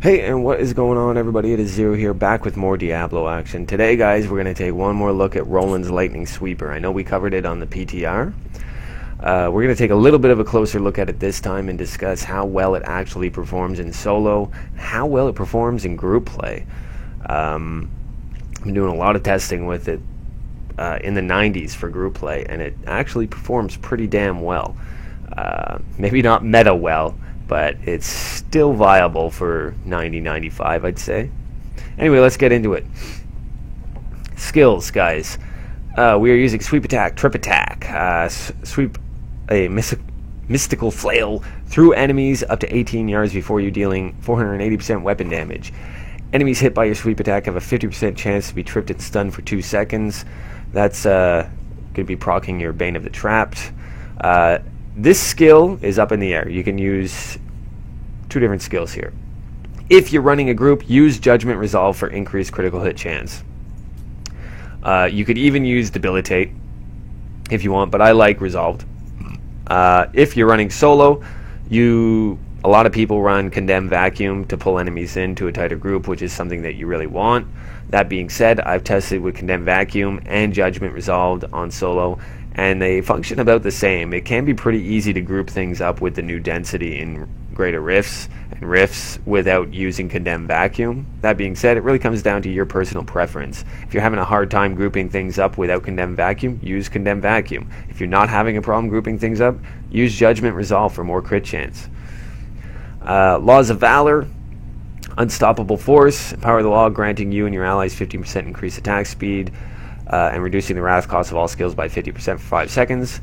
Hey, and what is going on, everybody? It is Zero here, back with more Diablo action. Today, guys, we're going to take one more look at Roland's Lightning Sweeper. I know we covered it on the PTR. We're going to take a little bit of a closer look at it this time and discuss how well it actually performs in solo, how well it performs in group play. I've been doing a lot of testing with it in the 90s for group play, and it actually performs pretty damn well. Maybe not meta well, but it's still viable for 90-95, I'd say. Anyway, let's get into it. Skills, guys. We are using Sweep Attack, Trip Attack, Sweep a Mystical Flail through enemies up to 18 yards before you, dealing 480% weapon damage. Enemies hit by your Sweep Attack have a 50% chance to be tripped and stunned for 2 seconds. That's going to be proccing your Bane of the Trapped. This skill is up in the air. You can use 2 different skills here. If you're running a group, use Judgment Resolve for increased critical hit chance. You could even use Debilitate if you want, but I like Resolved. If you're running solo, a lot of people run Condemn Vacuum to pull enemies into a tighter group, which is something that you really want. That being said, I've tested with Condemn Vacuum and Judgment Resolved on solo, and they function about the same. It can be pretty easy to group things up with the new density in Greater Rifts and Rifts without using Condemn Vacuum. That being said, it really comes down to your personal preference. If you're having a hard time grouping things up without Condemn Vacuum, use Condemn Vacuum. If you're not having a problem grouping things up, use Judgment Resolve for more crit chance. Laws of Valor, Unstoppable Force, empower the law, granting you and your allies 15% increased attack speed, and reducing the wrath cost of all skills by 50% for 5 seconds.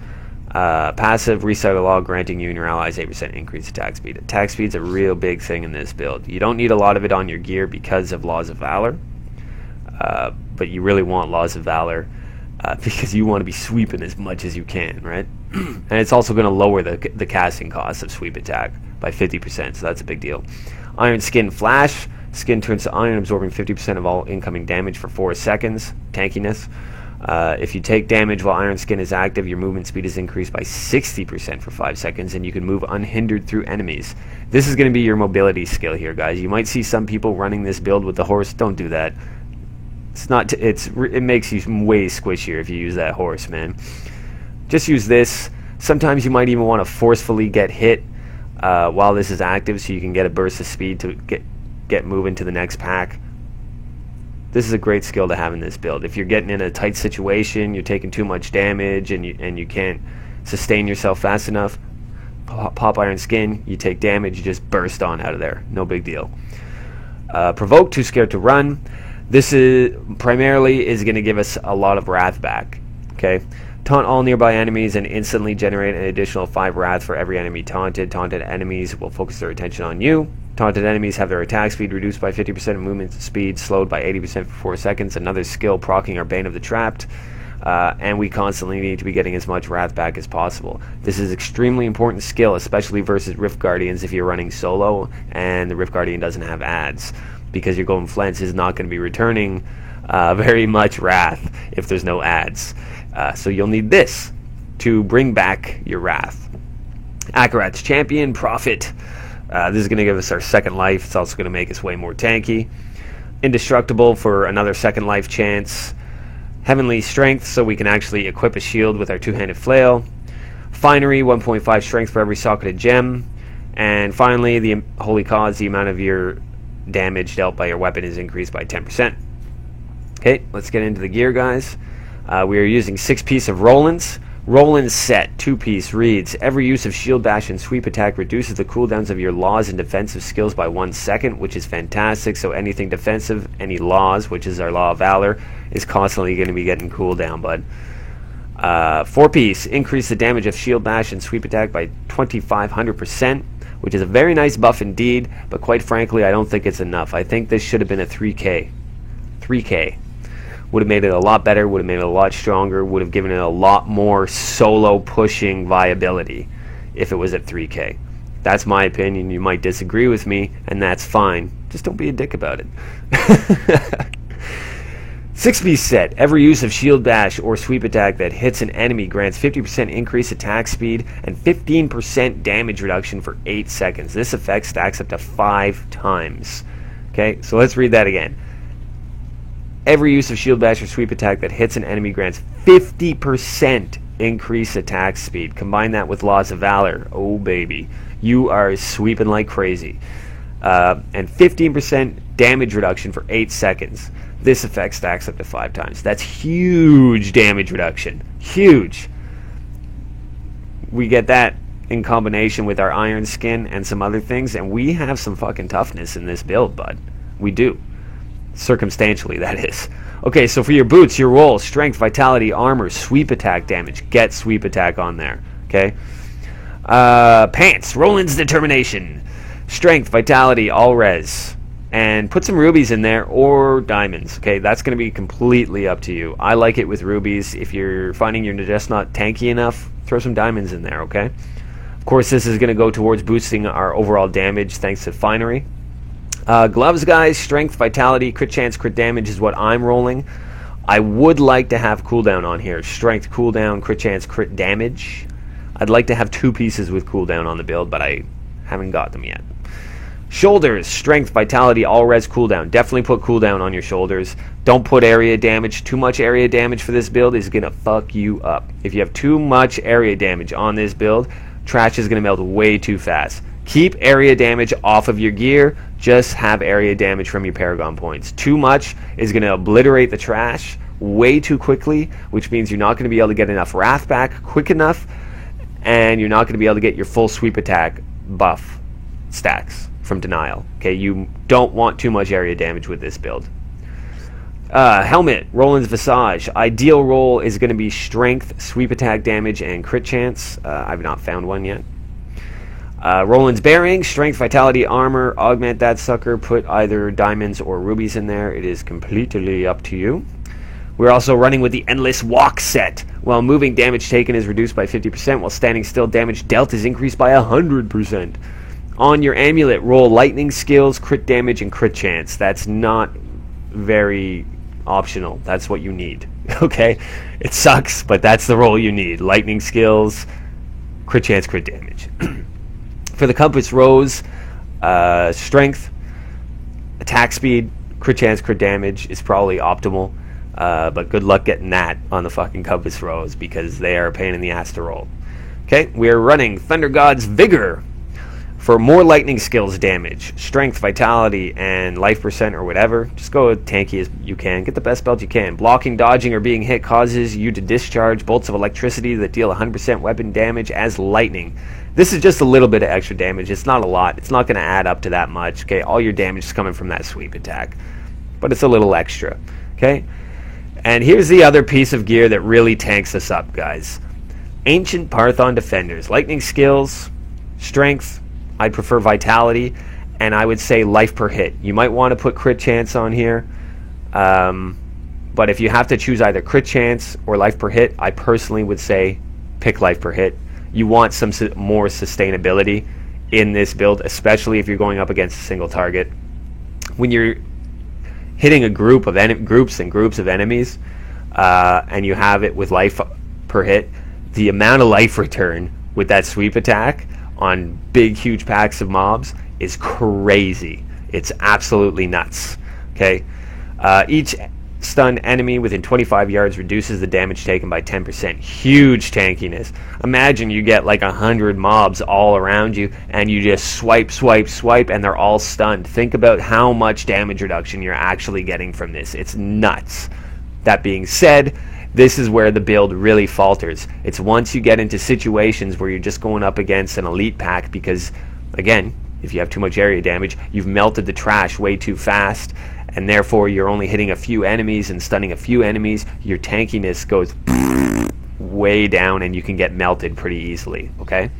Passive, Restart the law, granting you and your allies 8% increased attack speed. Attack speed's a real big thing in this build. You don't need a lot of it on your gear because of Laws of Valor, but you really want Laws of Valor because you want to be sweeping as much as you can, right? And it's also going to lower the casting cost of Sweep Attack by 50%, so that's a big deal. Iron Skin Flash. Skin turns to iron, absorbing 50% of all incoming damage for 4 seconds. Tankiness. If you take damage while Iron Skin is active, your movement speed is increased by 60% for 5 seconds, and you can move unhindered through enemies. This is going to be your mobility skill here, guys. You might see some people running this build with the horse. Don't do that. It makes you way squishier if you use that horse, man. Just use this. Sometimes you might even want to forcefully get hit while this is active, so you can get a burst of speed to get moving to the next pack. This is a great skill to have in this build. If you're getting in a tight situation, you're taking too much damage, and you can't sustain yourself fast enough, pop Iron Skin, you take damage, you just burst on out of there. No big deal. Provoke, Too Scared to Run. This is primarily going to give us a lot of wrath back. Okay. Taunt all nearby enemies and instantly generate an additional 5 wrath for every enemy taunted. Taunted enemies will focus their attention on you. Taunted enemies have their attack speed reduced by 50% and movement speed slowed by 80% for 4 seconds. Another skill proccing our Bane of the Trapped. And we constantly need to be getting as much wrath back as possible. This is extremely important skill, especially versus Rift Guardians if you're running solo and the Rift Guardian doesn't have ads, because your Golden Flens is not going to be returning very much wrath if there's no ads. So you'll need this to bring back your wrath. Akarat's Champion, Prophet. This is going to give us our second life. It's also going to make us way more tanky. Indestructible for another second life chance. Heavenly Strength, so we can actually equip a shield with our two-handed flail. Finery, 1.5 strength for every socketed gem. And finally, the Holy Cause, the amount of your damage dealt by your weapon is increased by 10%. Okay, let's get into the gear, guys. We are using 6-piece of Roland's. Roland's set, 2-piece, reads, every use of Shield Bash and Sweep Attack reduces the cooldowns of your laws and defensive skills by 1 second, which is fantastic. So anything defensive, any laws, which is our Law of Valor, is constantly going to be getting cooldown, bud. 4-piece, increase the damage of Shield Bash and Sweep Attack by 2,500%, which is a very nice buff indeed, but quite frankly, I don't think it's enough. I think this should have been a 3K. 3K. Would have made it a lot better, would have made it a lot stronger, would have given it a lot more solo pushing viability if it was at 3K. That's my opinion. You might disagree with me, and that's fine. Just don't be a dick about it. 6-piece set. Every use of shield bash or sweep attack that hits an enemy grants 50% increased attack speed and 15% damage reduction for 8 seconds. This effect stacks up to 5 times. Okay, so let's read that again. Every use of shield bash or sweep attack that hits an enemy grants 50% increased attack speed. Combine that with Laws of Valor. Oh baby, you are sweeping like crazy. And 15% damage reduction for 8 seconds. This effect stacks up to 5 times. That's huge damage reduction. Huge. We get that in combination with our Iron Skin and some other things, and we have some fucking toughness in this build, bud. We do. Circumstantially, that is. Okay, so for your boots, your roll, strength, vitality, armor, sweep attack damage. Get sweep attack on there. Okay. Pants, Roland's Determination. Strength, vitality, all res. And put some rubies in there or diamonds. Okay, that's going to be completely up to you. I like it with rubies. If you're finding you're just not tanky enough, throw some diamonds in there, okay? Of course, this is going to go towards boosting our overall damage thanks to Finery. Gloves, guys, strength, vitality, crit chance, crit damage is what I'm rolling. I would like to have cooldown on here. Strength, cooldown, crit chance, crit damage. I'd like to have 2 pieces with cooldown on the build, but I haven't got them yet. Shoulders, strength, vitality, all res, cooldown. Definitely put cooldown on your shoulders. Don't put area damage. Too much area damage for this build is going to fuck you up. If you have too much area damage on this build, trash is going to melt way too fast. Keep area damage off of your gear. Just have area damage from your Paragon points. Too much is going to obliterate the trash way too quickly, which means you're not going to be able to get enough Wrath back quick enough, and you're not going to be able to get your full sweep attack buff stacks from Denial. Okay, you don't want too much area damage with this build. Helmet, Roland's Visage. Ideal roll is going to be strength, sweep attack damage, and crit chance. I've not found one yet. Roland's Bearing, strength, vitality, armor. Augment that sucker. Put either diamonds or rubies in there. It is completely up to you. We're also running with the Endless Walk set. While moving, damage taken is reduced by 50%. While standing still, damage dealt is increased by 100%. On your amulet, roll lightning skills, crit damage, and crit chance. That's not very optional. That's what you need. Okay? It sucks, but that's the roll you need. Lightning skills, crit chance, crit damage. For the Compass Rose, strength, attack speed, crit chance, crit damage is probably optimal. But good luck getting that on the fucking Compass Rose because they are a pain in the ass to roll. Okay? We are running Thunder God's Vigor. For more lightning skills damage, strength, vitality, and life percent or whatever, just go as tanky as you can. Get the best belt you can. Blocking, dodging, or being hit causes you to discharge bolts of electricity that deal 100% weapon damage as lightning. This is just a little bit of extra damage. It's not a lot. It's not going to add up to that much. Okay, all your damage is coming from that sweep attack. But it's a little extra. Okay? And here's the other piece of gear that really tanks us up, guys. Ancient Parthon Defenders. Lightning skills, strength, I prefer vitality, and I would say life per hit. You might want to put crit chance on here, but if you have to choose either crit chance or life per hit, I personally would say pick life per hit. You want some more sustainability in this build, especially if you're going up against a single target. When you're hitting a group of groups and groups of enemies, and you have it with life per hit, the amount of life return with that sweep attack on big, huge packs of mobs is crazy. It's absolutely nuts. Okay, each stunned enemy within 25 yards reduces the damage taken by 10%. Huge tankiness. Imagine you get like 100 mobs all around you, and you just swipe, swipe, swipe, and they're all stunned. Think about how much damage reduction you're actually getting from this. It's nuts. That being said, this is where the build really falters. It's once you get into situations where you're just going up against an elite pack because, again, if you have too much area damage, you've melted the trash way too fast, and therefore you're only hitting a few enemies and stunning a few enemies. Your tankiness goes way down and you can get melted pretty easily, okay?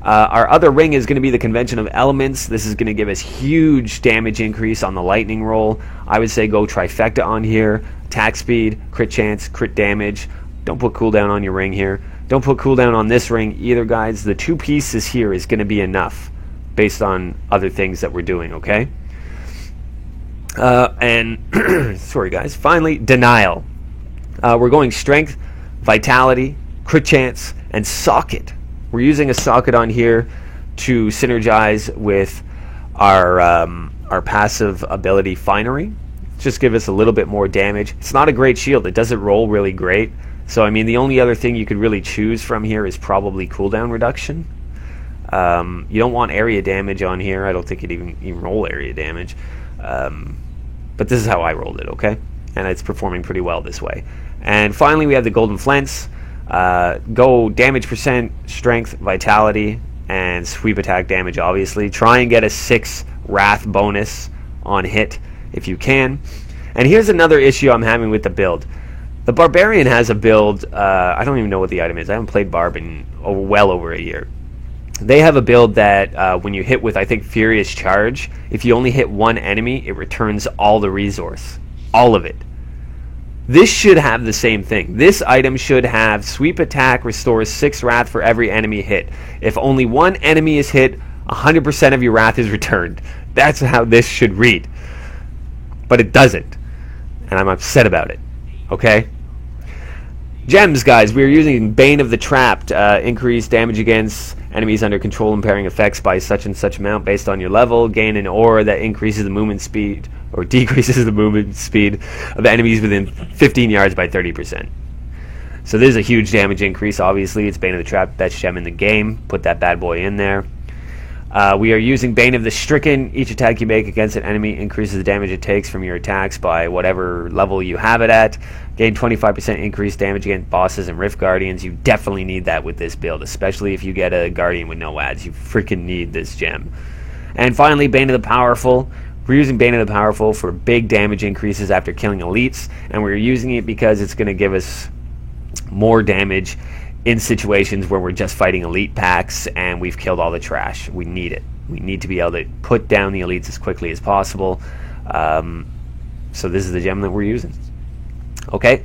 Our other ring is going to be the Convention of Elements. This is going to give us huge damage increase on the lightning roll. I would say go trifecta on here. Attack speed, crit chance, crit damage. Don't put cooldown on your ring here. Don't put cooldown on this ring either, guys. The 2 pieces here is going to be enough based on other things that we're doing, okay? And sorry guys, finally, Denial. We're going Strength, Vitality, Crit Chance, and Socket. We're using a Socket on here to synergize with our passive ability Finery. Just give us a little bit more damage. It's not a great shield. It doesn't roll really great. So, I mean, the only other thing you could really choose from here is probably cooldown reduction. You don't want area damage on here. I don't think it even roll area damage. But this is how I rolled it, okay? And it's performing pretty well this way. And finally, we have the Golden Flents. Go damage percent, strength, vitality, and sweep attack damage, obviously. Try and get a 6 Wrath bonus on hit if you can. And here's another issue I'm having with the build. The Barbarian has a build, I don't even know what the item is. I haven't played Barb in well over a year. They have a build that when you hit with, I think, Furious Charge, if you only hit one enemy, it returns all the resource. All of it. This should have the same thing. This item should have Sweep Attack restores 6 Wrath for every enemy hit. If only one enemy is hit, 100% of your Wrath is returned. That's how this should read. But it doesn't. And I'm upset about it. Okay? Gems, guys. We are using Bane of the Trapped. Increase damage against enemies under control, impairing effects by such and such amount based on your level. Gain an aura that increases the movement speed or decreases the movement speed of enemies within 15 yards by 30%. So this is a huge damage increase, obviously. It's Bane of the Trapped, best gem in the game. Put that bad boy in there. We are using Bane of the Stricken. Each attack you make against an enemy increases the damage it takes from your attacks by whatever level you have it at. Gain 25% increased damage against bosses and Rift Guardians. You definitely need that with this build, especially if you get a Guardian with no ads. You freaking need this gem. And finally, Bane of the Powerful. We're using Bane of the Powerful for big damage increases after killing elites, and we're using it because it's going to give us more damage in situations where we're just fighting elite packs and we've killed all the trash. We need it. We need to be able to put down the elites as quickly as possible. So this is the gem that we're using. Okay.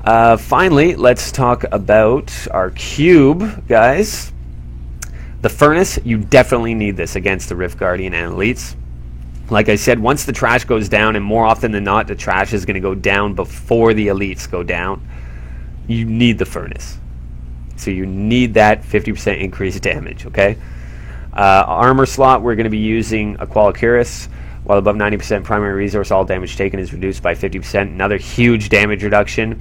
Finally, let's talk about our cube, guys. The Furnace, you definitely need this against the Rift Guardian and elites. Like I said, once the trash goes down, and more often than not, the trash is going to go down before the elites go down, you need the Furnace. So you need that 50% increased damage, okay? Armor slot, we're going to be using Aquala Cuirass. While above 90% primary resource, all damage taken is reduced by 50%. Another huge damage reduction.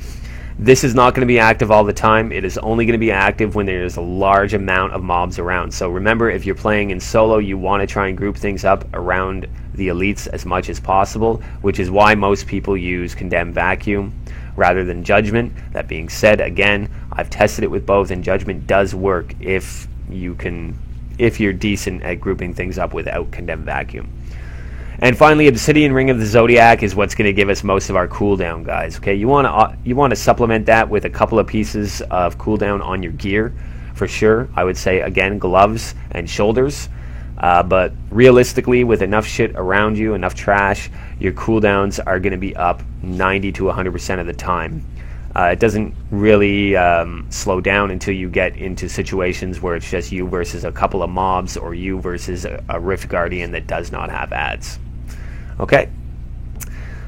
This is not going to be active all the time. It is only going to be active when there is a large amount of mobs around. So remember, if you're playing in solo, you want to try and group things up around the elites as much as possible, which is why most people use Condemned Vacuum rather than Judgment. That being said, again, I've tested it with both, and Judgment does work if you're decent at grouping things up without Condemned Vacuum. And finally, Obsidian Ring of the Zodiac is what's going to give us most of our cooldown, guys. Okay, you want to supplement that with a couple of pieces of cooldown on your gear, for sure. I would say, again, gloves and shoulders. But realistically, with enough shit around you, enough trash, your cooldowns are going to be up 90 to 100% of the time. It doesn't really slow down until you get into situations where it's just you versus a couple of mobs, or you versus a Rift Guardian that does not have ads. Okay?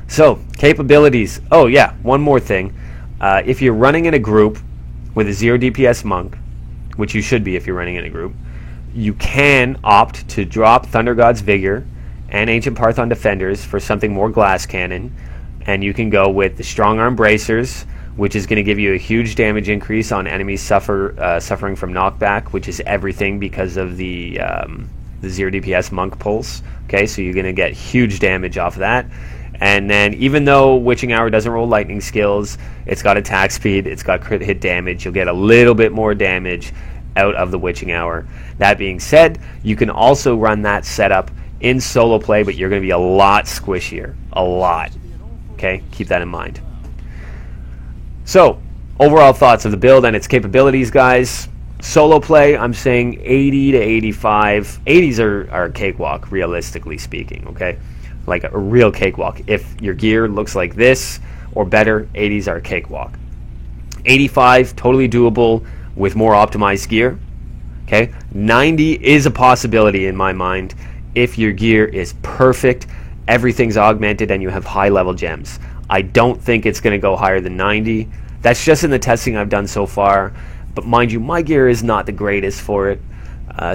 So, capabilities. Oh yeah, one more thing. If you're running in a group with a 0 DPS monk, which you should be if you're running in a group, you can opt to drop Thunder God's Vigor and Ancient Parthon Defenders for something more Glass Cannon, and you can go with the Strong Arm Bracers, which is going to give you a huge damage increase on enemies suffering from knockback, which is everything because of the 0 DPS monk pulse. Okay, so you're going to get huge damage off of that. And then, even though Witching Hour doesn't roll lightning skills, it's got attack speed, it's got crit hit damage, you'll get a little bit more damage out of the Witching Hour. That being said, you can also run that setup in solo play, but you're going to be a lot squishier. A lot. Okay, keep that in mind. So, overall thoughts of the build and its capabilities, guys. Solo play, I'm saying 80 to 85. 80s are a cakewalk, realistically speaking, okay? Like a real cakewalk. If your gear looks like this or better, 80s are a cakewalk. 85, totally doable with more optimized gear, okay? 90 is a possibility in my mind if your gear is perfect everything's augmented and you have high level gems. I don't think it's going to go higher than 90. That's just in the testing I've done so far. But mind you, my gear is not the greatest for it.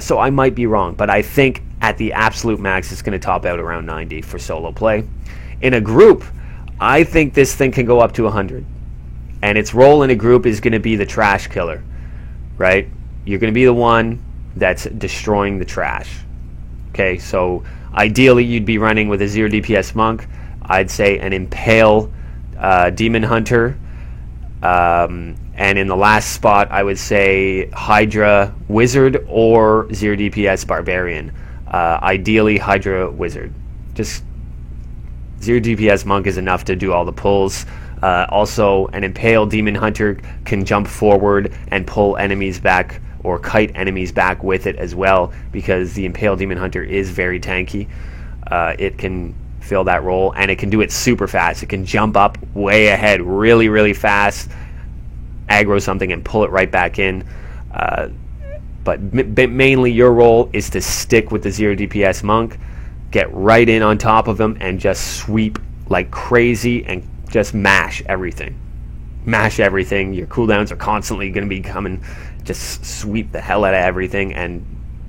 So I might be wrong. But I think at the absolute max, it's going to top out around 90 for solo play. In a group, I think this thing can go up to 100. And its role in a group is going to be the trash killer, right? You're going to be the one that's destroying the trash. Okay, so ideally you'd be running with a 0 DPS monk. I'd say an Impale Demon Hunter. And in the last spot, I would say Hydra Wizard or 0 DPS Barbarian. Ideally Hydra Wizard. Just 0 DPS monk is enough to do all the pulls. Also, an Impale Demon Hunter can jump forward and pull enemies back, or kite enemies back with it as well, because the Impale Demon Hunter is very tanky. It can fill that role, and it can do it super fast. It can jump up way ahead really, really fast, aggro something, and pull it right back in. But mainly your role is to stick with the 0 DPS monk, get right in on top of him, and just sweep like crazy and just mash everything. Mash everything. Your cooldowns are constantly going to be coming. Just sweep the hell out of everything, and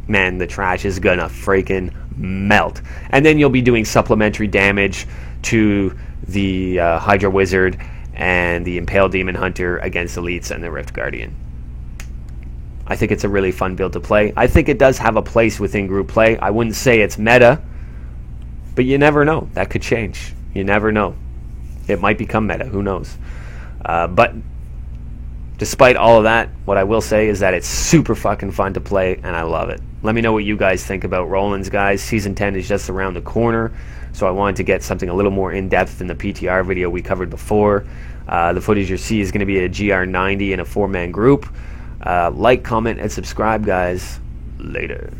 man, the trash is going to freaking melt. And then you'll be doing supplementary damage to the Hydra Wizard and the Impale Demon Hunter against Elites and the Rift Guardian. I think it's a really fun build to play. I think it does have a place within group play. I wouldn't say it's meta, but you never know. That could change. You never know. It might become meta. Who knows? But despite all of that, what I will say is that it's super fucking fun to play, and I love it. Let me know what you guys think about Rollins, guys. Season 10 is just around the corner, so I wanted to get something a little more in-depth than the PTR video we covered before. The footage you see is going to be a GR90 in a 4-man group. Like, comment, and subscribe, guys. Later.